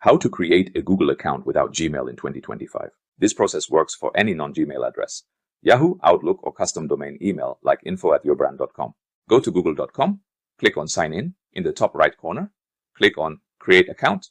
How to create a Google account without Gmail in 2025. This process works for any non-Gmail address, Yahoo, Outlook, or custom domain email like info@yourbrand.com. Go to google.com, click on Sign In the top right corner, click on Create Account,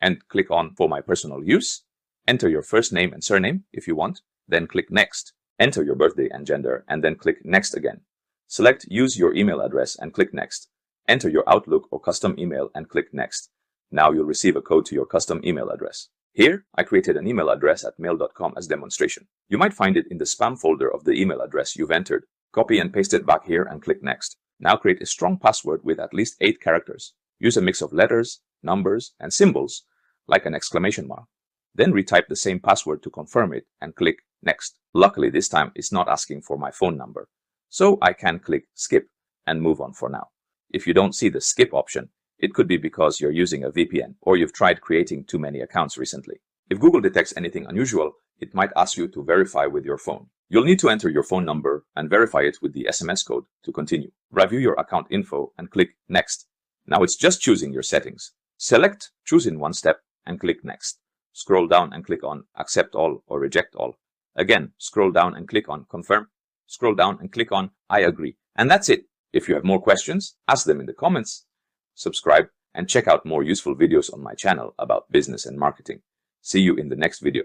and click on For My Personal Use. Enter your first name and surname if you want, then click Next. Enter your birthday and gender, and then click Next again. Select Use Your Email Address and click Next. Enter your Outlook or custom email and click Next. Now you'll receive a code to your custom email address. Here, I created an email address at mail.com as demonstration. You might find it in the spam folder of the email address you've entered. Copy and paste it back here and click Next. Now create a strong password with at least 8 characters. Use a mix of letters, numbers, and symbols, like an exclamation mark. Then retype the same password to confirm it and click Next. Luckily, this time it's not asking for my phone number, so I can click Skip and move on for now. If you don't see the Skip option, it could be because you're using a VPN or you've tried creating too many accounts recently. If Google detects anything unusual, it might ask you to verify with your phone. You'll need to enter your phone number and verify it with the SMS code to continue. Review your account info and click Next. Now it's just choosing your settings. Select Choose in one step and click Next. Scroll down and click on Accept All or Reject All. Again, scroll down and click on Confirm. Scroll down and click on I agree. And that's it. If you have more questions, ask them in the comments. Subscribe and check out more useful videos on my channel about business and marketing. See you in the next video.